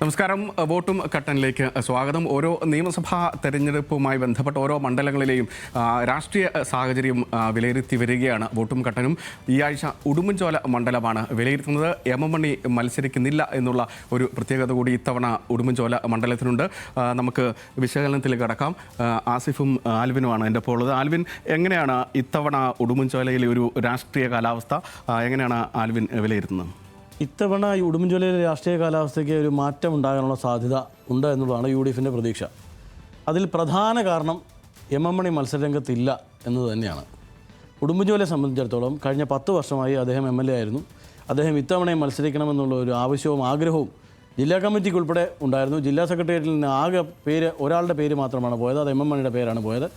നമസ്കാരം. വോട്ടും കട്ടനിലേക്ക് സ്വാഗതം. ഓരോ നിയമസഭാ തെരഞ്ഞെടുപ്പുമായി ബന്ധപ്പെട്ട ഓരോ മണ്ഡലങ്ങളിലെയും രാഷ്ട്രീയ സാഹചര്യം വിലയിരുത്തി വരികയാണ് വോട്ടും കട്ടനും. ഈ ആഴ്ച ഉടുമ്പൻചോല മണ്ഡലമാണ് വിലയിരുത്തുന്നത്. എം എം മണി മത്സരിക്കുന്നില്ല എന്നുള്ള ഒരു പ്രത്യേകത കൂടി ഇത്തവണ ഉടുമ്പൻചോല മണ്ഡലത്തിനുണ്ട്. നമുക്ക് വിശകലനത്തിലേക്ക് കടക്കാം. ആസിഫും ആൽവിനുമാണ് എൻ്റെ ഇപ്പോൾ ഉള്ളത്. ആൽവിൻ, എങ്ങനെയാണ് ഇത്തവണ ഉടുമ്പൻചോലയിലെ ഒരു രാഷ്ട്രീയ കാലാവസ്ഥ എങ്ങനെയാണ് ആൽവിൻ വിലയിരുത്തുന്നത്? ഇത്തവണ ഈ ഉടുമ്പൻചോലയിലെ രാഷ്ട്രീയ കാലാവസ്ഥയ്ക്ക് ഒരു മാറ്റം ഉണ്ടാകാനുള്ള സാധ്യത ഉണ്ട് എന്നുള്ളതാണ് UDFിൻ്റെ പ്രതീക്ഷ. അതിൽ പ്രധാന കാരണം എം എം മണി മത്സരരംഗത്തില്ല എന്നത് തന്നെയാണ്. ഉടുമ്പൻചോലയെ സംബന്ധിച്ചിടത്തോളം കഴിഞ്ഞ 10 വർഷമായി അദ്ദേഹം MLA ആയിരുന്നു. അദ്ദേഹം ഇത്തവണയും മത്സരിക്കണമെന്നുള്ള ഒരു ആവശ്യവും ആഗ്രഹവും ജില്ലാ കമ്മിറ്റിക്ക് ഉൾപ്പെടെ ഉണ്ടായിരുന്നു. ജില്ലാ സെക്രട്ടേറിയറ്റിൽ നിന്ന് ആകെ ഒരാളുടെ പേര് മാത്രമാണ് പോയത്. അത് എം എം മണിയുടെ പേരാണ് പോയത്.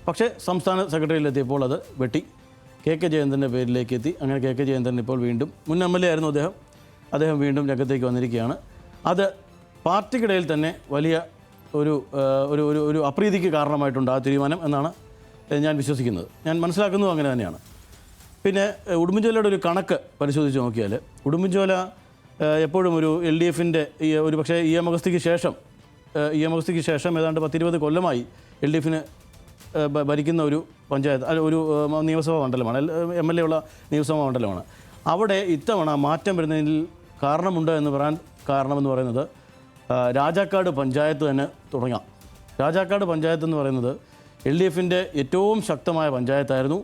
പക്ഷേ സംസ്ഥാന സെക്രട്ടേറിയറ്റിലെത്തിയപ്പോൾ അത് വെട്ടി KK ജയചന്ദ്രൻ്റെ പേരിലേക്ക് എത്തി. അങ്ങനെ KK ജയചന്ദ്രൻ ഇപ്പോൾ വീണ്ടും മുൻ MLA ആയിരുന്നു അദ്ദേഹം വീണ്ടും രംഗത്തേക്ക് വന്നിരിക്കുകയാണ്. അത് പാർട്ടിക്കിടയിൽ തന്നെ വലിയ ഒരു അപ്രീതിക്ക് കാരണമായിട്ടുണ്ട് ആ തീരുമാനം എന്നാണ് ഞാൻ വിശ്വസിക്കുന്നത്. ഞാൻ മനസ്സിലാക്കുന്നതും അങ്ങനെ തന്നെയാണ്. പിന്നെ ഉടുമ്പൻചോലയുടെ ഒരു കണക്ക് പരിശോധിച്ച് നോക്കിയാൽ ഉടുമ്പൻചോല എപ്പോഴും ഒരു LDFിൻ്റെ ഒരു പക്ഷേ EM അഗസ്തിക്ക് ശേഷം ഏതാണ്ട് 10-20 കൊല്ലമായി LDFിന് ഭരിക്കുന്ന ഒരു പഞ്ചായത്ത് ഒരു നിയമസഭാ മണ്ഡലമാണ്, MLA ഉള്ള നിയമസഭാ മണ്ഡലമാണ്. അവിടെ ഇത്തവണ മാറ്റം വരുന്നതിൽ കാരണമുണ്ട് എന്ന് പറയാൻ കാരണമെന്ന് പറയുന്നത് രാജാക്കാട് പഞ്ചായത്ത് തന്നെ തുടങ്ങാം. രാജാക്കാട് പഞ്ചായത്ത് എന്ന് പറയുന്നത് LDFിൻ്റെ ഏറ്റവും ശക്തമായ പഞ്ചായത്തായിരുന്നു.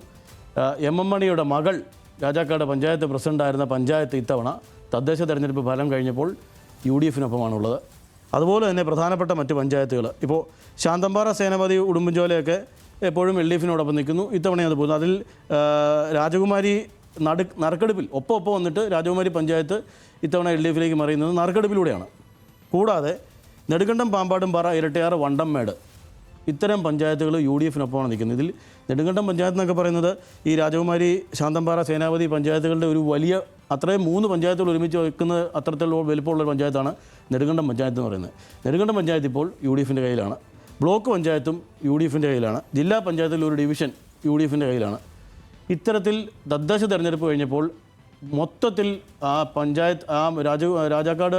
എം എം മണിയുടെ മകൾ രാജാക്കാട് പഞ്ചായത്ത് പ്രസിഡൻ്റായിരുന്ന പഞ്ചായത്ത് ഇത്തവണ തദ്ദേശ തെരഞ്ഞെടുപ്പ് ഫലം കഴിഞ്ഞപ്പോൾ UDFിനൊപ്പമാണുള്ളത്. അതുപോലെ തന്നെ പ്രധാനപ്പെട്ട മറ്റ് പഞ്ചായത്തുകൾ ഇപ്പോൾ ശാന്തമ്പാറ, സേനാപതി, ഉടുമ്പൻചോലയൊക്കെ എപ്പോഴും LDFിനോടൊപ്പം നിൽക്കുന്നു. ഇത്തവണ അത് പോകുന്നു. അതിൽ രാജകുമാരി നറുക്കെടുപ്പിൽ ഒപ്പം വന്നിട്ട് രാജകുമാരി പഞ്ചായത്ത് ഇത്തവണ LDFിലേക്ക് മറിയുന്നത് നറുക്കെടുപ്പിലൂടെയാണ്. കൂടാതെ നെടുങ്കണ്ടം, പാമ്പാടുംപാറ, ഇരട്ടയാറ്, വണ്ടംമേട് ഇത്തരം പഞ്ചായത്തുകൾ UDFിനൊപ്പമാണ് നിൽക്കുന്നത്. ഇതിൽ നെടുങ്കണ്ടം പഞ്ചായത്ത് എന്നൊക്കെ പറയുന്നത് ഈ രാജകുമാരി, ശാന്തമ്പാറ, സേനാപതി പഞ്ചായത്തുകളുടെ ഒരു വലിയ അത്രയും 3 പഞ്ചായത്തുകൾ ഒരുമിച്ച് വയ്ക്കുന്ന അത്തരത്തിലുള്ള വലിപ്പമുള്ള പഞ്ചായത്താണ് നെടുങ്കണ്ടം പഞ്ചായത്ത് എന്ന് പറയുന്നത്. നെടുങ്കണ്ടം പഞ്ചായത്ത് ഇപ്പോൾ UDFിൻ്റെ കയ്യിലാണ്. ബ്ലോക്ക് പഞ്ചായത്തും UDFിൻ്റെ കയ്യിലാണ്. ജില്ലാ പഞ്ചായത്തിൽ ഒരു ഡിവിഷൻ UDFിൻ്റെ കയ്യിലാണ്. ഇത്തരത്തിൽ തദ്ദേശ തെരഞ്ഞെടുപ്പ് കഴിഞ്ഞപ്പോൾ മൊത്തത്തിൽ ആ പഞ്ചായത്ത് രാജാക്കാട്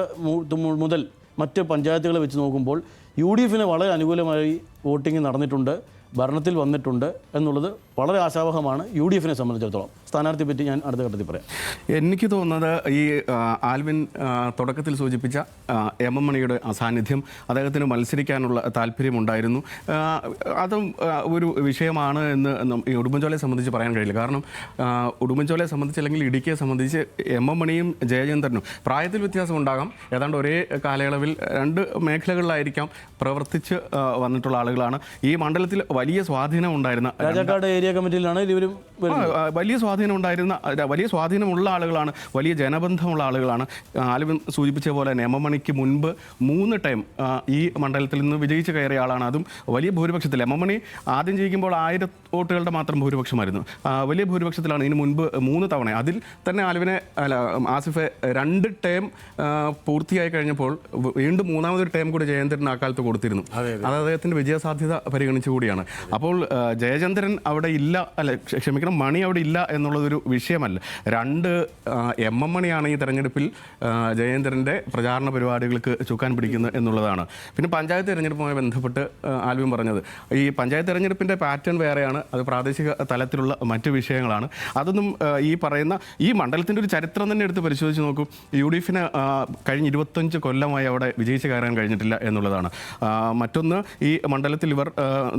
മുതൽ മറ്റ് പഞ്ചായത്തുകളെ വെച്ച് നോക്കുമ്പോൾ UDFിന് വളരെ അനുകൂലമായി വോട്ടിംഗ് നടന്നിട്ടുണ്ട്, ഭരണത്തിൽ വന്നിട്ടുണ്ട് എന്നുള്ളത് വളരെ ആശാവഹമാണ് UDFിനെ സംബന്ധിച്ചിടത്തോളം. സ്ഥാനാർത്ഥിയെ പറ്റി ഞാൻ അടുത്ത ഘട്ടത്തിൽ പറയാം. എനിക്ക് തോന്നുന്നത് ഈ ആൽവിൻ തുടക്കത്തിൽ സൂചിപ്പിച്ച എം എം മണിയുടെ അസാന്നിധ്യം, അദ്ദേഹത്തിന് മത്സരിക്കാനുള്ള താല്പര്യമുണ്ടായിരുന്നു, അതും ഒരു വിഷയമാണ് എന്ന് ഈ ഉടുമ്പൻചോലയെ സംബന്ധിച്ച് പറയാൻ കഴിയില്ല. കാരണം ഉടുമ്പൻചോലയെ സംബന്ധിച്ച് അല്ലെങ്കിൽ ഇടുക്കിയെ സംബന്ധിച്ച് എം എം മണിയും ജയചന്ദ്രനും പ്രായത്തിൽ വ്യത്യാസം ഉണ്ടാകാം. ഏതാണ്ട് ഒരേ കാലയളവിൽ 2 മേഖലകളിലായിരിക്കാം പ്രവർത്തിച്ച് വന്നിട്ടുള്ള ആളുകളാണ്. ഈ മണ്ഡലത്തിൽ വലിയ സ്വാധീനം ഉണ്ടായിരുന്ന രാജാക്കാട് ഏരിയ കമ്മിറ്റിയിലാണ് ഇവരും വലിയ സ്വാധീനമുള്ള ആളുകളാണ്, വലിയ ജനബന്ധമുള്ള ആളുകളാണ്. ആൽവിൻ സൂചിപ്പിച്ച പോലെ തന്നെ എം എം മണിക്ക് മുൻപ് 3 ടൈം ഈ മണ്ഡലത്തിൽ നിന്ന് വിജയിച്ച് കയറിയ ആളാണ്. അതും വലിയ ഭൂരിപക്ഷത്തിൽ. എം എം മണി ആദ്യം ജയിക്കുമ്പോൾ 1000 വോട്ടുകളുടെ മാത്രം ഭൂരിപക്ഷമായിരുന്നു. വലിയ ഭൂരിപക്ഷത്തിലാണ് ഇതിന് മുൻപ് 3 തവണ. അതിൽ തന്നെ ആസിഫെ 2 ടൈം പൂർത്തിയായി കഴിഞ്ഞപ്പോൾ വീണ്ടും 3ാമതൊരു ടൈം കൂടി ജയചന്ദ്രൻ ആ കാലത്ത് കൊടുത്തിരുന്നു. അത് അദ്ദേഹത്തിൻ്റെ വിജയസാധ്യത പരിഗണിച്ചു കൂടിയാണ്. അപ്പോൾ ജയചന്ദ്രൻ അവിടെ ഇല്ല, മണി അവിടെ ഇല്ല എന്നുള്ളതൊരു വിഷയമല്ല. 2 എം എം മണിയാണ് ഈ തെരഞ്ഞെടുപ്പിൽ ജയചന്ദ്രൻ്റെ പ്രചാരണ പരിപാടികൾക്ക് ചുക്കാൻ പിടിക്കുന്നത് എന്നുള്ളതാണ്. പിന്നെ പഞ്ചായത്ത് തെരഞ്ഞെടുപ്പുമായി ബന്ധപ്പെട്ട് ആൽവിൻ പറഞ്ഞത്, ഈ പഞ്ചായത്ത് തെരഞ്ഞെടുപ്പിൻ്റെ പാറ്റേൺ വേറെയാണ്, അത് പ്രാദേശിക തലത്തിലുള്ള മറ്റ് വിഷയങ്ങളാണ്. അതൊന്നും ഈ പറയുന്ന ഈ മണ്ഡലത്തിൻ്റെ ഒരു ചരിത്രം തന്നെ എടുത്ത് പരിശോധിച്ച് നോക്കും. UDFിന് കഴിഞ്ഞ 25 കൊല്ലമായി അവിടെ വിജയിച്ച് കയറാൻ കഴിഞ്ഞിട്ടില്ല എന്നുള്ളതാണ്. മറ്റൊന്ന്, ഈ മണ്ഡലത്തിൽ ഇവർ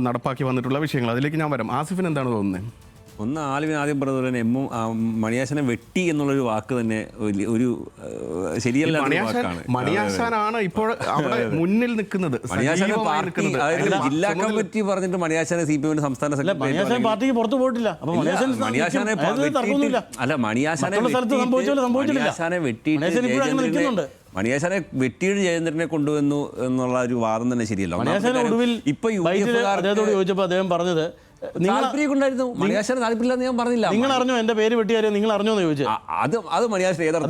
നടപ്പാക്കി വന്നിട്ടുള്ള വിഷയങ്ങൾ. അതിലേക്ക് ഞാൻ വരാം. ആസിഫിന് എന്താണ് തോന്നുന്നത്? ഒന്ന്, ആൽവിൻ ആദ്യം പറഞ്ഞത് തന്നെ മണിയാശനെ വെട്ടി എന്നുള്ളൊരു വാക്ക് തന്നെ ഒരു ശരിയല്ല. മണിയാശാനാണ് ഇപ്പോൾ അവിടെ മുന്നിൽ നിൽക്കുന്നത്. ജില്ലാ കമ്മിറ്റി പറഞ്ഞിട്ട് മണിയാശാനെ CPM സംസ്ഥാന പാർട്ടിക്ക് പുറത്തു പോയിട്ടില്ല. മണിയാശാനെ വെട്ടിയിട്ട് ജയചന്ദ്രനെ കൊണ്ടുവന്നു എന്നുള്ള ഒരു വാദം തന്നെ ശരിയല്ല. ഇപ്പൊ ചോദിച്ചപ്പോൾ അദ്ദേഹം പറഞ്ഞത് താല്പര്യമുണ്ടായിരുന്നു. മണിയാശാന് താല്പര്യമില്ലെന്ന് ഞാൻ പറഞ്ഞില്ല. നിങ്ങൾ അറിഞ്ഞോ എന്റെ പേര് വെട്ടിയാരോ നിങ്ങൾ അറിഞ്ഞോ എന്ന് ചോദിച്ചത്? അത് മണിയാശാൻ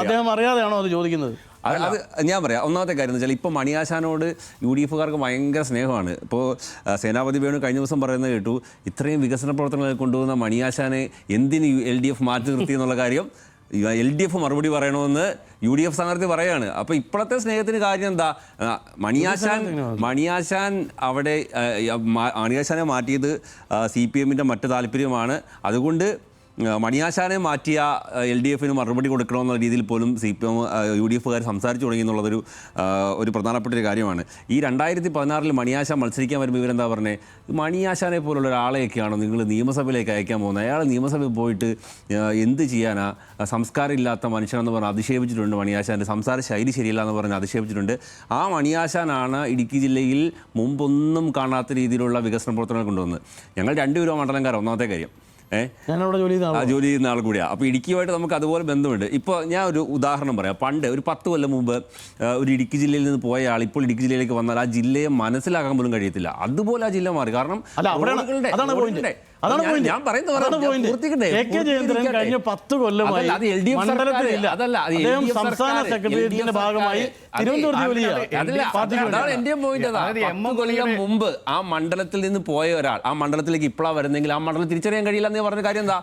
അദ്ദേഹം അറിയാതെയാണോ അത് ചോദിക്കുന്നത്? അത് ഞാൻ പറയാം. ഒന്നാമത്തെ കാര്യം എന്ന് വെച്ചാൽ ഇപ്പോൾ മണിയാശാനോട് UDFുകാർക്ക് ഭയങ്കര സ്നേഹമാണ്. ഇപ്പോൾ സേനാപതി വേണു കഴിഞ്ഞ ദിവസം പറയുന്നത് കേട്ടു, ഇത്രയും വികസന പ്രവർത്തനങ്ങൾ കൊണ്ടുപോകുന്ന മണിയാശാനെ എന്തിന് LDF മാറ്റി നിർത്തി എന്നുള്ള കാര്യം LDF മറുപടി പറയണമെന്ന് UDF സ്ഥാനാർത്ഥി പറയാണ്. അപ്പോൾ ഇപ്പോഴത്തെ സ്നേഹത്തിന് കാര്യം എന്താ? മണിയാശാൻ അവിടെ മണിയാശാനെ മാറ്റിയത് CPM-ന്റെ മറ്റ് താല്പര്യമാണ്. അതുകൊണ്ട് മണിയാശാനെ മാറ്റിയ LDF-ന് മറുപടി കൊടുക്കണമെന്നുള്ള രീതിയിൽ പോലും CPM UDF-കാർ സംസാരിച്ചു തുടങ്ങി എന്നുള്ളതൊരു ഒരു പ്രധാനപ്പെട്ട ഒരു കാര്യമാണ്. ഈ 2016 മണിയാശാൻ മത്സരിക്കാൻ വരുമ്പോൾ ഇവരെന്താ പറഞ്ഞത്? മണിയാശാനെ പോലുള്ള ഒരാളെയൊക്കെയാണോ നിങ്ങൾ നിയമസഭയിലേക്ക് അയക്കാൻ പോകുന്നത്? അയാൾ നിയമസഭയിൽ പോയിട്ട് എന്ത് ചെയ്യാനാ? സംസ്കാരം ഇല്ലാത്ത മനുഷ്യനെന്ന് പറഞ്ഞ് അധിക്ഷേപിച്ചിട്ടുണ്ട്. മണിയാശാൻ്റെ സംസാര ശൈലി ശരിയല്ല എന്ന് പറഞ്ഞ് അധിക്ഷേപിച്ചിട്ടുണ്ട്. ആ മണിയാശാനാണ് ഇടുക്കി ജില്ലയിൽ മുമ്പൊന്നും കാണാത്ത രീതിയിലുള്ള വികസന പ്രവർത്തനങ്ങൾ കൊണ്ടുവന്നത്. ഞങ്ങൾ 2 രൂപ മണ്ഡലംകാരാണ്. ഒന്നാമത്തെ കാര്യം ഞാനവിടെ ജോലി ചെയ്യുന്ന ആൾ കൂടിയാണ്. അപ്പോൾ ഇടുക്കിയുമായിട്ട് നമുക്ക് അതുപോലെ ബന്ധമുണ്ട്. ഇപ്പോൾ ഞാൻ ഒരു ഉദാഹരണം പറയാം. പണ്ട് ഒരു 10 കൊല്ലം മുമ്പ് ഒരു ഇടുക്കി ജില്ലയിൽ നിന്ന് പോയ ആൾ ഇപ്പോൾ ഇടുക്കി ജില്ലയിലേക്ക് വന്നാൽ ആ ജില്ലയെ മനസ്സിലാക്കാൻ പോലും കഴിയത്തില്ല. അതുപോലെ ആ ജില്ല മാറി. കാരണം ഞാൻ കഴിഞ്ഞ 10 കൊല്ലമായി സംസ്ഥാന സെക്രട്ടേറിയറ്റിന്റെ ഭാഗമായി മുമ്പ് ആ മണ്ഡലത്തിൽ നിന്ന് പോയ ഒരാൾ ആ മണ്ഡലത്തിലേക്ക് ഇപ്പോഴാണ് വരുന്നെങ്കിൽ ആ മണ്ഡലം തിരിച്ചറിയാൻ കഴിയില്ല എന്ന് പറഞ്ഞ കാര്യം എന്താ?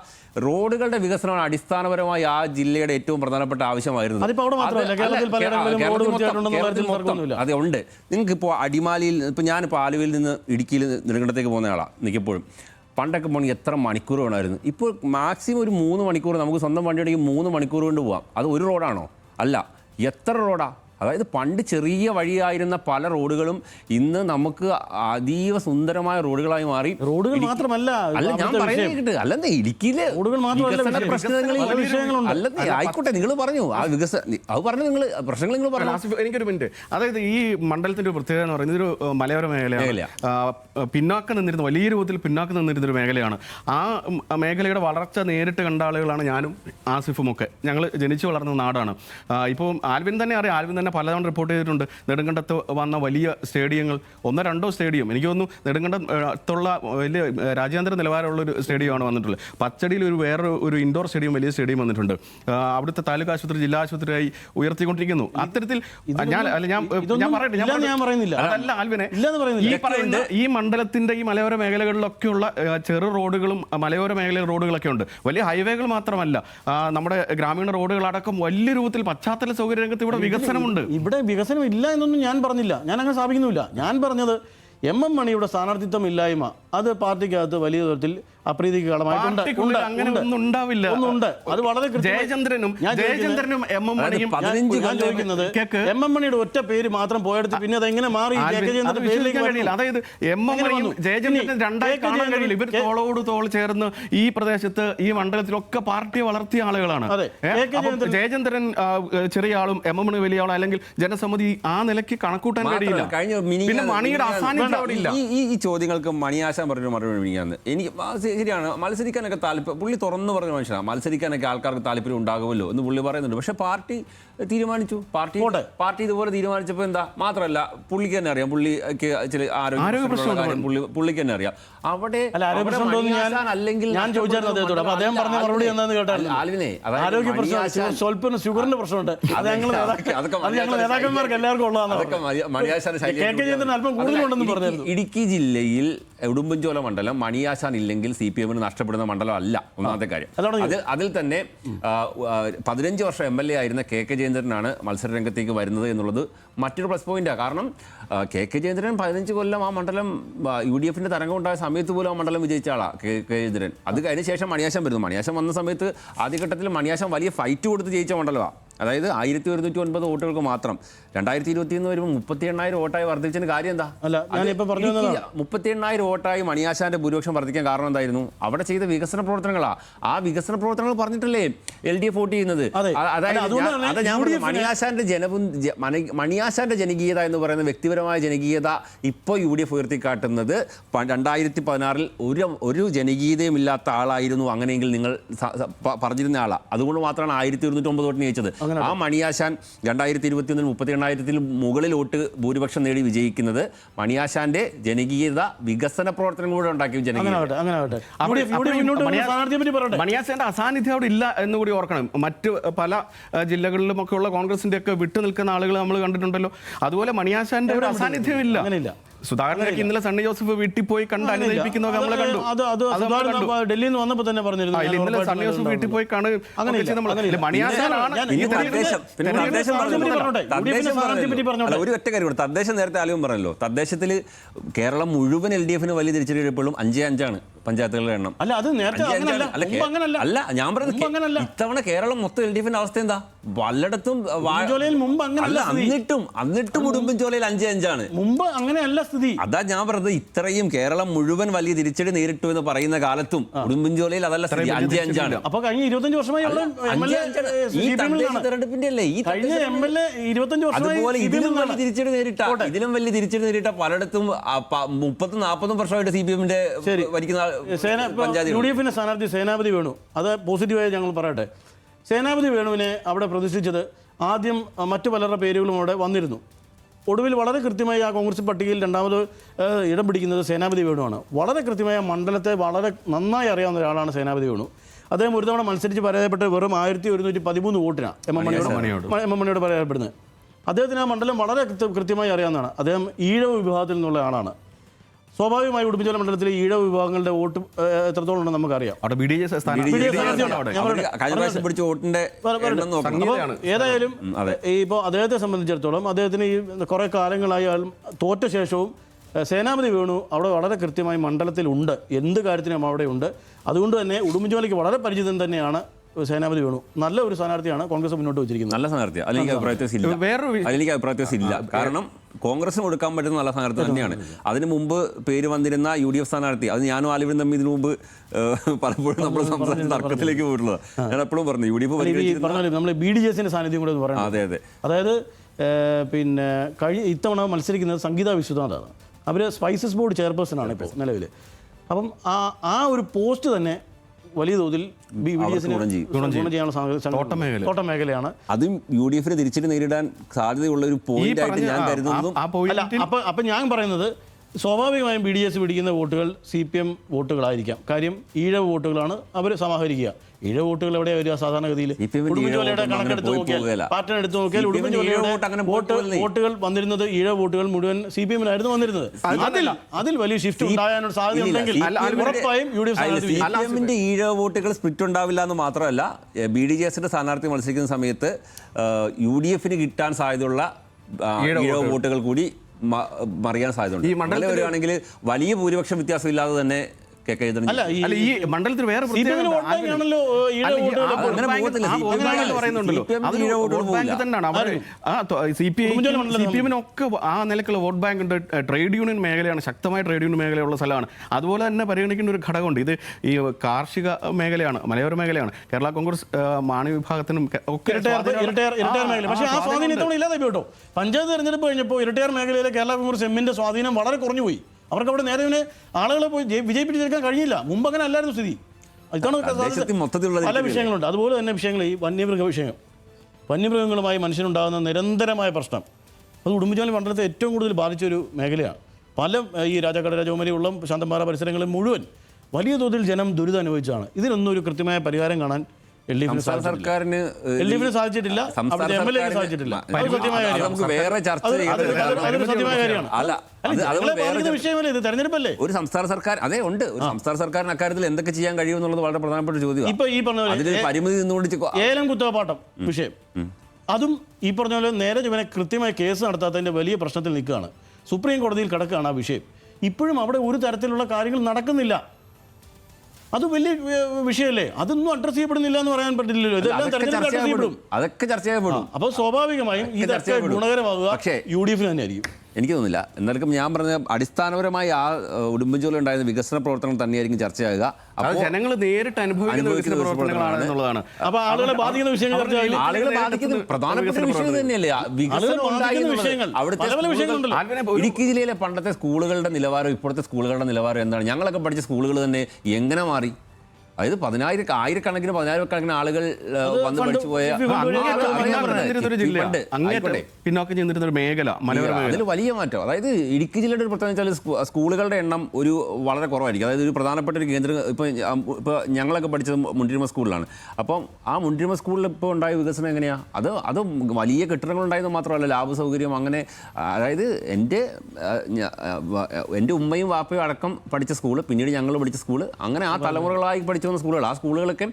റോഡുകളുടെ വികസനമാണ് അടിസ്ഥാനപരമായി ആ ജില്ലയുടെ ഏറ്റവും പ്രധാനപ്പെട്ട ആവശ്യമായിരുന്നത്. അതെ ഉണ്ട്. നിങ്ങൾക്ക് ഇപ്പോൾ അടിമാലിയിൽ ഇപ്പോൾ ഞാനിപ്പോൾ ആലുവയിൽ നിന്ന് ഇടുക്കിയിൽ നെടുങ്കണ്ടത്തേക്ക് പോകുന്ന ആളാണ് മിക്കപ്പോഴും. പണ്ടൊക്കെ പോകണമെങ്കിൽ എത്ര മണിക്കൂർ വേണമായിരുന്നു. ഇപ്പോൾ മാക്സിമം ഒരു 3 മണിക്കൂർ നമുക്ക് സ്വന്തം വണ്ടി ഉണ്ടെങ്കിൽ 3 മണിക്കൂർ കൊണ്ട് പോകാം. അത് ഒരു റോഡാണോ? അല്ല. എത്ര റോഡാ? അതായത് പണ്ട് ചെറിയ വഴിയായിരുന്ന പല റോഡുകളും ഇന്ന് നമുക്ക് അതീവ സുന്ദരമായ റോഡുകളായി മാറി. റോഡുകൾ മാത്രമല്ല, ഞാൻ പറയുന്നത് അല്ലെന്നേ ഇടുക്കിയിലെ അല്ലെന്നേ ആയിക്കോട്ടെ. നിങ്ങൾ പറഞ്ഞു ആ വികസനം അത് പറഞ്ഞു. നിങ്ങൾ പ്രശ്നങ്ങൾ നിങ്ങൾ പറഞ്ഞു. എനിക്കൊരു മിനിറ്റ്. അതായത് ഈ മണ്ഡലത്തിന്റെ ഒരു പ്രത്യേകത എന്ന് പറയുന്നത് ഇതൊരു മലയോര മേഖലയാണ്. പിന്നാക്കം നിന്നിരുന്ന വലിയ രൂപത്തിൽ പിന്നാക്കം നിന്നിരുന്ന ഒരു മേഖലയാണ്. ആ മേഖലയുടെ വളർച്ച നേരിട്ട് കണ്ട ആളുകളാണ് ഞാനും ആസിഫും ഒക്കെ. ഞങ്ങൾ ജനിച്ചു വളർന്ന നാടാണ്. ഇപ്പോൾ ആൽവിൻ തന്നെ അറിയാം. ആൽവിൻ പലതവണ റിപ്പോർട്ട് ചെയ്തിട്ടുണ്ട്. നെടുങ്കണ്ടത്ത് വന്ന വലിയ സ്റ്റേഡിയങ്ങൾ 1-2 സ്റ്റേഡിയം, എനിക്ക് തോന്നുന്നു നെടുങ്കണ്ടത്തുള്ള വലിയ രാജ്യാന്തര നിലവാരമുള്ളൊരു സ്റ്റേഡിയമാണ് വന്നിട്ടുള്ളത്. പച്ചടിയിൽ വേറൊരു ഇൻഡോർ സ്റ്റേഡിയം, വലിയ സ്റ്റേഡിയം വന്നിട്ടുണ്ട്. അവിടുത്തെ താലൂക്ക് ആശുപത്രി ജില്ലാ ആശുപത്രിയായി ഉയർത്തിക്കൊണ്ടിരിക്കുന്നു. അത്തരത്തിൽ അതല്ല ആൽവിനെ, ഈ പറയുന്ന ഈ മണ്ഡലത്തിന്റെ ഈ മലയോര മേഖലകളിലൊക്കെയുള്ള ചെറു റോഡുകളും മലയോര മേഖല റോഡുകളൊക്കെ ഉണ്ട്. വലിയ ഹൈവേകൾ മാത്രമല്ല, നമ്മുടെ ഗ്രാമീണ റോഡുകളടക്കം വലിയ രൂപത്തിൽ പശ്ചാത്തല സൗകര്യ രംഗത്ത് ഇവിടെ വികസനമുണ്ട്. ഇവിടെ വികസനം ഇല്ല എന്നൊന്നും ഞാൻ പറഞ്ഞില്ല. ഞാൻ അങ്ങനെ സ്ഥാപിക്കുന്നില്ല. ഞാൻ പറഞ്ഞത് MM മണിയുടെ സ്ഥാനാർത്ഥിത്വം ഇല്ലായ്മ അത് പാർട്ടിക്കകത്ത് വലിയ തരത്തിൽ അപ്രീതിക്ക് കളമായിട്ടുണ്ട്. അത് വളരെ ജയചന്ദ്രനും MM മണിയുടെ ഒറ്റ പേര് മാത്രം പോയെടുത്ത് പിന്നെ അതെങ്ങനെ മാറി? അതായത് MM മണിയും ജയചന്ദ്രനും രണ്ടായി കാണാൻ കഴിയില്ല. ഇവർ തോളോട് തോൾ ചേർന്ന് ഈ പ്രദേശത്ത് ഈ മണ്ഡലത്തിലൊക്കെ പാർട്ടിയെ വളർത്തിയ ആളുകളാണ്. ജയചന്ദ്രൻ ചെറിയ ആളും MM മണി വലിയ ആളും അല്ലെങ്കിൽ ജനസമിതി ആ നിലയ്ക്ക് കണക്കൂട്ടാൻ കഴിയില്ല. പിന്നെ മണിയുടെ അസാന്നിധ്യം അവിടെ ഇല്ല. ഈ ചോദ്യങ്ങൾക്ക് മണിയാശാൻ പറഞ്ഞൊരു മറുപടി വിളിക്കാന്ന് എനിക്ക് ശരിയാണ്. മത്സരിക്കാനൊക്കെ താല്പര്യം പുള്ളി തുറന്നു പറഞ്ഞ മനുഷ്യനാണ്. മത്സരിക്കാനൊക്കെ ആൾക്കാർക്ക് താല്പര്യം ഉണ്ടാകുമല്ലോ എന്ന് പുള്ളി പറയുന്നുണ്ട്. പക്ഷെ പാർട്ടി തീരുമാനിച്ചു. പാർട്ടി ഇതുപോലെ തീരുമാനിച്ചപ്പോൾ എന്താ? മാത്രമല്ല പുള്ളിക്ക് തന്നെ അറിയാം, പുള്ളിക്ക് ചില ആരോഗ്യ പ്രശ്നം പുള്ളിക്ക് തന്നെ അറിയാം. അവിടെ അല്ലെങ്കിൽ ഞാൻ ചോദിച്ചായിരുന്നു അദ്ദേഹം പറഞ്ഞ മറുപടി എന്താന്ന് കേട്ടാൽ ആരോഗ്യ പ്രശ്നം, സ്വല്പം ഷുഗറിന്റെ പ്രശ്നമുണ്ട്. അത് ഞങ്ങൾ നേതാക്കന്മാർക്ക് എല്ലാവർക്കും ഉള്ളതാണ്. അല്പം കൂടുതലുണ്ടെന്ന് പറഞ്ഞു. ഇടുക്കി ജില്ലയിൽ ഉടുമ്പൻചോല മണ്ഡലം മണിയാശാൻ ഇല്ലെങ്കിൽ CPM-ന് നഷ്ടപ്പെടുന്ന മണ്ഡലം അല്ല. ഒന്നാമത്തെ കാര്യം. അതിൽ തന്നെ 15 വർഷം MLA ആയിരുന്ന KK ജയേന്ദ്രനാണ് മത്സര രംഗത്തേക്ക് വരുന്നത് എന്നുള്ളത് മറ്റൊരു പ്ലസ് പോയിന്റാണ്. കാരണം KK ജയേന്ദ്രൻ 15 കൊല്ലം ആ മണ്ഡലം UDF-ന്റെ തരംഗം ഉണ്ടായ സമയത്ത് പോലും ആ മണ്ഡലം വിജയിച്ച ആളാണ് KK ജയേന്ദ്രൻ. അത് കഴിഞ്ഞ ശേഷം മണിയാശാൻ വരുന്നു. മണിയാശാൻ വന്ന സമയത്ത് ആദ്യഘട്ടത്തിൽ മണിയാശാൻ വലിയ ഫൈറ്റ് കൊടുത്ത് ജയിച്ച മണ്ഡലമാണ്. അതായത് 1109 വോട്ടുകൾക്ക് മാത്രം. 2021 വരുമ്പോൾ 38,000 വോട്ടായി വർദ്ധിച്ചതിന് കാര്യം എന്താ? 38,000 വോട്ടായി മണിയാശാന്റെ ഭൂരിപക്ഷം വർദ്ധിക്കാൻ കാരണം എന്തായിരുന്നു? അവിടെ ചെയ്ത വികസന പ്രവർത്തനങ്ങളാണ്. ആ വികസന പ്രവർത്തനങ്ങൾ പറഞ്ഞിട്ടല്ലേ LDF വോട്ട് ചെയ്യുന്നത്. അതായത് മണിയാശാന്റെ ജനകീയത എന്ന് പറയുന്ന വ്യക്തിപരമായ ജനകീയത ഇപ്പോൾ UDF ഉയർത്തിക്കാട്ടുന്നത് 2016 ഒരു ജനകീയതയും ഇല്ലാത്ത ആളായിരുന്നു അങ്ങനെയെങ്കിൽ നിങ്ങൾ പറഞ്ഞിരുന്ന ആളാണ്. അതുകൊണ്ട് മാത്രമാണ് 1109 വോട്ടിന് ജയിച്ചത്. ആ മണിയാശാൻ 2021 38,000 മുകളിൽ വോട്ട് ഭൂരിപക്ഷം നേടി വിജയിക്കുന്നത് മണിയാശാന്റെ ജനകീയത വികസന പ്രവർത്തനങ്ങളൂടെ ഉണ്ടാക്കിയ മണിയാശാന്റെ അസാന്നിധ്യം അവിടെ ഇല്ല എന്നുകൂടി ഓർക്കണം. മറ്റ് പല ജില്ലകളിലും ഒക്കെ ഉള്ള കോൺഗ്രസിന്റെ ഒക്കെ വിട്ടു നിൽക്കുന്ന ആളുകൾ നമ്മൾ കണ്ടിട്ടുണ്ടല്ലോ. അതുപോലെ മണിയാശാന്റെ ഒരു അസാന്നിധ്യം ഇല്ല. സുധാകരനൊക്കെ ഇന്നലെ സണ്ണി ജോസഫ് വീട്ടിൽ പോയി കണ്ട് അനുനയിപ്പിക്കുന്നതൊക്കെ നമ്മളെ കണ്ടു. ഡൽഹിയിൽ നിന്ന് വന്നപ്പോൾ തന്നെ പറഞ്ഞിരുന്നു. ഇന്നലെ സണ്ണി ജോസഫ് വീട്ടിൽ പോയി കാണുക. ഒരു ഒറ്റ കാര്യം, തദ്ദേശം നേരത്തെ ആലും പറഞ്ഞല്ലോ, തദ്ദേശത്തിൽ കേരളം മുഴുവൻ LDF വലിയ തിരിച്ചറിയപ്പോഴും 5-5 പഞ്ചായത്തുകളുടെ എണ്ണം. അല്ല, അത് നേരത്തെ അല്ല, ഞാൻ പറയുന്നത് ഇത്തവണ കേരളം മൊത്തം LDF അവസ്ഥ എന്താ? പലയിടത്തും എന്നിട്ടും ഉടുമ്പൻചോലയിൽ 5-5 മുമ്പ് അങ്ങനെയല്ല സ്ഥിതി. അതാ ഞാൻ പറഞ്ഞത്, ഇത്രയും കേരളം മുഴുവൻ വലിയ തിരിച്ചടി നേരിട്ടു എന്ന് പറയുന്ന കാലത്തും ഉടുമ്പൻചോലയിൽ അതല്ല സ്ഥിതി, 5-5. അപ്പൊ കഴിഞ്ഞ 25 വർഷമായി തെരഞ്ഞെടുപ്പിന്റെ അല്ലേ ഈ കഴിഞ്ഞ MLA 25 അതുപോലെ ഇതിലും വലിയ തിരിച്ചടി നേരിട്ട പലയിടത്തും 30-40 വർഷമായിട്ട് CPM-ന്റെ ഭരിക്കുന്ന UDF സ്ഥാനാർത്ഥി സേനാപതി വേണു. അത് പോസിറ്റീവായി ഞങ്ങൾ പറയട്ടെ. സേനാപതി വേണുവിനെ അവിടെ പ്രതിഷ്ഠിച്ചത് ആദ്യം മറ്റു പലരുടെ പേരുകളും അവിടെ വന്നിരുന്നു. ഒടുവിൽ വളരെ കൃത്യമായി ആ കോൺഗ്രസ് പട്ടികയിൽ രണ്ടാമത് ഇടം പിടിക്കുന്നത് സേനാപതി വേണുവാണ്. വളരെ കൃത്യമായ മണ്ഡലത്തെ വളരെ നന്നായി അറിയാവുന്ന ഒരാളാണ് സേനാപതി വേണു. അദ്ദേഹം ഒരു തവണ മത്സരിച്ച് പരാജയപ്പെട്ട് വെറും 1113 വോട്ടിനാണ് എം എം മണിയോട് പരാജയപ്പെടുന്നത്. അദ്ദേഹത്തിന് ആ മണ്ഡലം വളരെ കൃത്യമായി അറിയാവുന്നതാണ്. അദ്ദേഹം ഈഴവ വിഭാഗത്തിൽ നിന്നുള്ള ആളാണ്. സ്വാഭാവികമായി ഉടുമ്പൻചോല മണ്ഡലത്തിലെ ഈഴവ വിഭാഗങ്ങളുടെ വോട്ട് എത്രത്തോളം ഉണ്ടെന്ന് നമുക്കറിയാം. ഏതായാലും ഇപ്പോൾ അദ്ദേഹത്തെ സംബന്ധിച്ചിടത്തോളം അദ്ദേഹത്തിന് ഈ കുറേ കാലങ്ങളായി തോറ്റ ശേഷവും സേനാപതി വേണു അവിടെ വളരെ കൃത്യമായി മണ്ഡലത്തിലുണ്ട്, എന്ത് കാര്യത്തിനും അവിടെ ഉണ്ട്. അതുകൊണ്ട് തന്നെ ഉടുമ്പൻചോലയ്ക്ക് വളരെ പരിചിതം തന്നെയാണ് സേനാപതി വേണു. നല്ല ഒരു സ്ഥാനാർത്ഥിയാണ് കോൺഗ്രസ് മുന്നോട്ട് വെച്ചിരിക്കുന്നത്. നല്ല സ്ഥാനാർത്ഥിയാണ്, അല്ലെങ്കിൽ അഭിപ്രായത്തില്ല. കാരണം കോൺഗ്രസിന് കൊടുക്കാൻ പറ്റുന്ന നല്ല സ്ഥാനാർത്ഥി തന്നെയാണ്. അതിന് മുമ്പ് പേര് വന്നിരുന്ന UDF സ്ഥാനാർത്ഥി, അത് ഞാനും ആലിവരും തമ്മിൽ ഇതിനു മുമ്പ് പലപ്പോഴും നമ്മൾ സംസാരിച്ച തർക്കത്തിലേക്ക് പോയിട്ടുള്ളത്. ഞാൻ എപ്പോഴും പറഞ്ഞു UDF നമ്മൾ BDJ's സാന്നിധ്യം കൂടെ പറയാം. അതെ അതെ. അതായത് പിന്നെ ഇത്തവണ മത്സരിക്കുന്നത് സംഗീത വിശ്വനാഥാണ്. അവർ സ്പൈസസ് ബോർഡ് ചെയർപേഴ്സൺ ആണ് ഇപ്പോൾ നിലവിൽ. അപ്പം ആ ഒരു പോസ്റ്റ് തന്നെ വലിയ തോതിൽ തോട്ട മേഖലയാണ്. അതും UDF തിരിച്ചടി നേരിടാൻ സാധ്യതയുള്ള ഒരു പോയിന്റ് ആയിട്ട് ഞാൻ കരുതുന്നു. അപ്പൊ ഞാൻ പറയുന്നത് സ്വാഭാവികമായും BDS പിടിക്കുന്ന വോട്ടുകൾ CPM വോട്ടുകളായിരിക്കാം. കാര്യം ഈഴവ വോട്ടുകളാണ് അവർ സമാഹരിക്കുക. ഈഴവ വോട്ടുകൾ എവിടെയാണ് വരിക? സാധാരണഗതിയിൽ ഉടുമ്പൻചോലയുടെ കണക്കെടുത്ത് നോക്കിയാൽ, പാറ്റേൺ എടുത്ത് നോക്കിയാൽ ഉടുമ്പൻചോലയുടെ വോട്ടുകൾ വന്നിരുന്നത് ഈഴവ വോട്ടുകൾ മുഴുവൻ CPM-നായിരുന്നു വന്നിരുന്നത്. അതിൽ വലിയ ഷിഫ്റ്റ് ഉണ്ടാകാനുള്ള സാധ്യത ഉണ്ടെങ്കിൽ ഉറപ്പായും CPM-ന്റെ ഈഴവ വോട്ടുകൾ സ്പ്ലിറ്റ് ഉണ്ടാവില്ല എന്ന് മാത്രമല്ല, BDJ's സ്ഥാനാർത്ഥി മത്സരിക്കുന്ന സമയത്ത് UDF-ന് കിട്ടാൻ സാധ്യതയുള്ള ഈഴവ വോട്ടുകൾ കൂടി മറിയാൻ സാധ്യതയുണ്ട്. ഈ മണ്ഡലത്തിൽ വരികയാണെങ്കിൽ വലിയ ഭൂരിപക്ഷം വ്യത്യാസം ഇല്ലാതെ തന്നെ ഈ മണ്ഡലത്തിൽ വേറെ CPM-നൊക്കെ ആ നിലക്കുള്ള വോട്ട് ബാങ്ക് ഉണ്ട്. ട്രേഡ് യൂണിയൻ മേഖലയാണ്, ശക്തമായ ട്രേഡ് യൂണിയൻ മേഖലയുള്ള സ്ഥലമാണ്. അതുപോലെ തന്നെ പരിഗണിക്കേണ്ട ഒരു ഘടകമുണ്ട്. ഇത് ഈ കാർഷിക മേഖലയാണ്, മലയോര മേഖലയാണ്. കേരള കോൺഗ്രസ് മാണി വിഭാഗത്തിനും ഒക്കെ പക്ഷേ ആ സ്വാധീനം ഇത്തവണ ഇല്ലാതെ പോയിട്ടോ. പഞ്ചായത്ത് തെരഞ്ഞെടുപ്പ് കഴിഞ്ഞപ്പോൾ ഇരട്ടയാർ മേഖലയിലെ കേരള കോൺഗ്രസ് എമ്മിന്റെ സ്വാധീനം വളരെ കുറഞ്ഞുപോയി. അവർക്ക് അവിടെ നേരെ ആളുകളെ പോയി വിജയിപ്പിച്ചെടുക്കാൻ കഴിഞ്ഞില്ല. മുമ്പ് അങ്ങനെ അല്ലായിരുന്നു സ്ഥിതി. പല വിഷയങ്ങളുണ്ട്. അതുപോലെ തന്നെ വിഷയങ്ങൾ ഈ വന്യമൃഗ വിഷയം, വന്യമൃഗങ്ങളുമായി മനുഷ്യനുണ്ടാകുന്ന നിരന്തരമായ പ്രശ്നം, അത് ഉടുമ്പൻചോല മണ്ഡലത്തെ ഏറ്റവും കൂടുതൽ ബാധിച്ചൊരു മേഖലയാണ്. പല ഈ രാജാക്കാട്, രാജകുമാരിയുള്ള ശാന്തമ്പാറ പരിസരങ്ങളിൽ മുഴുവൻ വലിയ തോതിൽ ജനം ദുരിതം അനുഭവിച്ചതാണ്. ഇതിനൊന്നും ഒരു കൃത്യമായ പരിഹാരം കാണാൻ LDF-ന് സാധിച്ചിട്ടില്ല. തെരഞ്ഞെടുപ്പല്ലേ ഒരു സംസ്ഥാന സർക്കാർ? അതെ ഉണ്ട്. ഒരു സംസ്ഥാന സർക്കാരിന് അക്കാര്യത്തിൽ എന്തൊക്കെ ചെയ്യാൻ കഴിയുമെന്നുള്ളത് വളരെ പ്രധാനപ്പെട്ട ചോദ്യം. ഇപ്പൊ ഈ പറഞ്ഞ പരിമിതി നിന്നുകൊണ്ട് ഏലം കുത്തകപ്പാട്ടം വിഷയം, അതും ഈ പറഞ്ഞ പോലെ നേരെ ഇവനെ കൃത്യമായി കേസ് നടത്താത്തതിന്റെ വലിയ പ്രശ്നത്തിൽ നിൽക്കുകയാണ്. സുപ്രീം കോടതിയിൽ കിടക്കുകയാണ് ആ വിഷയം. ഇപ്പോഴും അവിടെ ഒരു തരത്തിലുള്ള കാര്യങ്ങൾ നടക്കുന്നില്ല. അത് വലിയ വിഷയമല്ലേ? അതൊന്നും അഡ്രസ് ചെയ്യപ്പെടുന്നില്ല എന്ന് പറയാൻ പറ്റില്ലല്ലോ. ഇതെല്ലാം അതൊക്കെ ചർച്ച ചെയ്യപ്പെടും. അപ്പോൾ സ്വാഭാവികമായും ഇതൊക്കെ ഗുണകരമാകുക പക്ഷേ UDF-ന് തന്നെയായിരിക്കും. എനിക്ക് തോന്നുന്നില്ല. എന്നാലും ഞാൻ പറഞ്ഞ അടിസ്ഥാനപരമായി ആ ഉടുമ്പൻചോല ഉണ്ടായിരുന്ന വികസന പ്രവർത്തനങ്ങൾ തന്നെയായിരിക്കും ചർച്ചയാകുക. അപ്പോൾ ജനങ്ങൾ നേരിട്ട് അനുഭവിക്കുന്ന വികസന പ്രവർത്തനങ്ങളാണ് എന്നുള്ളതാണ്. അപ്പോൾ ആളുകളെ ബാധിക്കുന്ന വിഷയങ്ങൾ ആളുകളെ ബാധിക്കുന്ന പ്രധാനപ്പെട്ട വിഷയം തന്നെയല്ലേ ഇടുക്കി ജില്ലയിലെ പണ്ടത്തെ സ്കൂളുകളുടെ നിലവാരം ഇപ്പോഴത്തെ സ്കൂളുകളുടെ നിലവാരം എന്താണ്? ഞങ്ങളൊക്കെ പഠിച്ച സ്കൂളുകൾ തന്നെ എങ്ങനെ മാറി? അതായത് ആയിരക്കണക്കിന് ആളുകൾ വന്ന് പഠിച്ചു പോയ ഒരു ജില്ലയാണ് അങ്ങേറ്റം പിന്നോക്കം ചെന്നിരുന്ന ഒരു മേഖല, മലയോര മേഖല. അതിൽ വലിയ മാറ്റം. അതായത് ഇടുക്കി ജില്ലയുടെ ഒരു പ്രത്യേകത വെച്ചാൽ സ്കൂളുകളുടെ എണ്ണം ഒരു വളരെ കുറവായിരിക്കും. അതായത് ഒരു പ്രധാനപ്പെട്ട ഒരു കേന്ദ്രം ഇപ്പോൾ ഞങ്ങളൊക്കെ പഠിച്ചത് മുണ്ടിരിമ സ്കൂളിലാണ്. അപ്പം ആ മുണ്ടിരിമ സ്കൂളിൽ ഇപ്പോൾ ഉണ്ടായ വികസനം എങ്ങനെയാണ്? അത് വലിയ കെട്ടിടങ്ങൾ ഉണ്ടായത് മാത്രമല്ല, ലാബ് സൗകര്യം അങ്ങനെ. അതായത് എൻ്റെ ഉമ്മയും വാപ്പയും അടക്കം പഠിച്ച സ്കൂള്, പിന്നീട് ഞങ്ങൾ പഠിച്ച സ്കൂള്, അങ്ങനെ ആ തലമുറകളായി പഠിച്ചു വന്ന സ്കൂളുകൾ, ആ സ്കൂളുകളൊക്കെ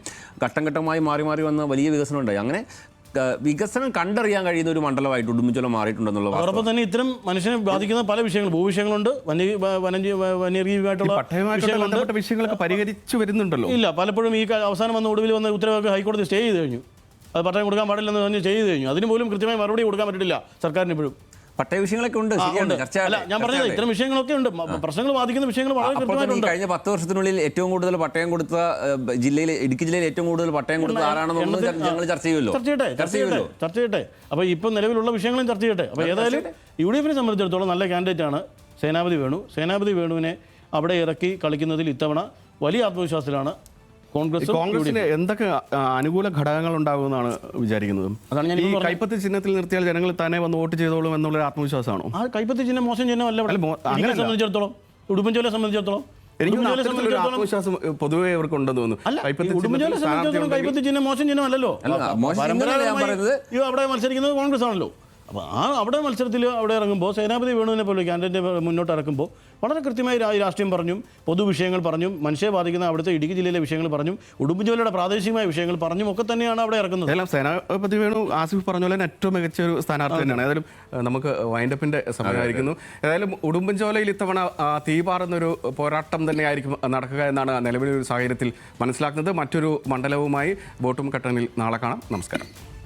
ഘട്ടം ഘട്ടമായി മാറി മാറി വന്ന വലിയ വികസനം ഉണ്ടായി. അങ്ങനെ വികസനം കണ്ടറിയാൻ കഴിയുന്ന ഒരു മണ്ഡലമായിട്ട് ഉടുമ്പൻചോല മാറിയിട്ടുണ്ടെന്നുള്ള. അതോടൊപ്പം തന്നെ ഇത്തരം മനുഷ്യനെ ബാധിക്കുന്ന പല വിഷയങ്ങൾ, ഭൂവിഷയങ്ങളുണ്ട്, വന്യജീവിയായിട്ടുള്ള വിഷയങ്ങളൊക്കെ പരിഹരിച്ചു വരുന്നുണ്ടല്ലോ. ഇല്ല, പലപ്പോഴും ഈ അവസാനം വന്ന ഒടുവിൽ വന്ന ഉത്തരവൊക്കെ ഹൈക്കോടതി സ്റ്റേ ചെയ്ത് കഴിഞ്ഞു. അത് പട്ടയം കൊടുക്കാൻ പാടില്ലെന്ന് പറഞ്ഞ് ചെയ്ത് കഴിഞ്ഞു. അതിന് പോലും കൃത്യമായി മറുപടി കൊടുക്കാൻ പറ്റില്ല സർക്കാരിന് ഇപ്പോഴും. പട്ടയ വിഷയങ്ങളൊക്കെ ഉണ്ട്, ശരിയാണ്. അല്ല, ഞാൻ പറഞ്ഞത് ഇത്തരം വിഷയങ്ങളൊക്കെ ഉണ്ട്, പ്രശ്നങ്ങൾ ബാധിക്കുന്ന വിഷയങ്ങൾ വളരെ കൃത്യമായിട്ടുണ്ട്. കഴിഞ്ഞ 10 വർഷത്തിനുള്ളിൽ ഏറ്റവും കൂടുതൽ പട്ടയം കൊടുത്ത ഇടുക്കി ജില്ലയിൽ ഏറ്റവും കൂടുതൽ പട്ടയം കൊടുത്ത ആരാണെന്നുള്ളത് ഞങ്ങൾ ചർച്ച ചെയ്യട്ടെ. അപ്പോൾ ഇപ്പോൾ നിലവിലുള്ള വിഷയങ്ങളും ചർച്ച ചെയ്യട്ടെ. അപ്പോൾ ഏതായാലും UDF-നെ സംബന്ധിച്ചിടത്തോളം നല്ല കാൻഡിഡേറ്റാണ് സേനാപതി വേണുവിനെ അവിടെ ഇറക്കി കളിക്കുന്നതിൽ ഇത്തവണ വലിയ ആത്മവിശ്വാസത്തിലാണ് കോൺഗ്രസിന് എന്തൊക്കെ അനുകൂല ഘടകങ്ങൾ ഉണ്ടാകുമെന്നാണ് വിചാരിക്കുന്നത്? ഈ കൈപ്പത്തി ചിഹ്നത്തിൽ നിർത്തിയാൽ ജനങ്ങൾ തന്നെ വന്ന് വോട്ട് ചെയ്തോളും എന്നുള്ളൊരു ആത്മവിശ്വാസമാണ്. ആ കൈപ്പത്തി ചിഹ്നം മോശം ചിഹ്നമല്ല. സംബന്ധിച്ചിടത്തോളം, ഉടുമ്പൻചോലയെ സംബന്ധിച്ചിടത്തോളം ആത്മവിശ്വാസം പൊതുവെ അവർക്ക് ഉണ്ടെന്ന് തോന്നുന്നു. ഉടുമ്പൻചോലയെ സംബന്ധിച്ചിടത്തോളം കൈപ്പത്തി ചിഹ്നം മോശം ചിഹ്നമല്ലല്ലോ. അവിടെ മത്സരിക്കുന്നത് കോൺഗ്രസ് ആണല്ലോ. അപ്പോൾ അവിടെ മത്സരത്തിൽ അവിടെ ഇറങ്ങുമ്പോൾ സേനാപതി വേണുവിനെ പോലെ കാൻഡിഡേറ്റ് മുന്നോട്ട് ഇറക്കുമ്പോൾ വളരെ കൃത്യമായി രാഷ്ട്രീയം പറഞ്ഞും പൊതുവിഷയങ്ങൾ പറഞ്ഞും മനുഷ്യരെ ബാധിക്കുന്ന അവിടുത്തെ ഇടുക്കി ജില്ലയിലെ വിഷയങ്ങൾ പറഞ്ഞും ഉടുമ്പൻചോലയുടെ പ്രാദേശികമായ വിഷയങ്ങൾ പറഞ്ഞും ഒക്കെ തന്നെയാണ് അവിടെ ഇറക്കുന്നത്. എല്ലാം സേനാപതി വേണു ആസിഫ് പറഞ്ഞ പോലെ ഏറ്റവും മികച്ച ഒരു സ്ഥാനാർത്ഥി തന്നെയാണ്. ഏതായാലും നമുക്ക് വൈൻഡപ്പിൻ്റെ സമയമായിരിക്കുന്നു. ഏതായാലും ഉടുമ്പൻചോലയിൽ ഇത്തവണ തീപാറുന്നൊരു പോരാട്ടം തന്നെയായിരിക്കും നടക്കുക എന്നാണ് നിലവിലൊരു സാഹചര്യത്തിൽ മനസ്സിലാക്കുന്നത്. മറ്റൊരു മണ്ഡലവുമായി വോട്ടും കട്ടനിൽ നാളെ കാണാം. നമസ്കാരം.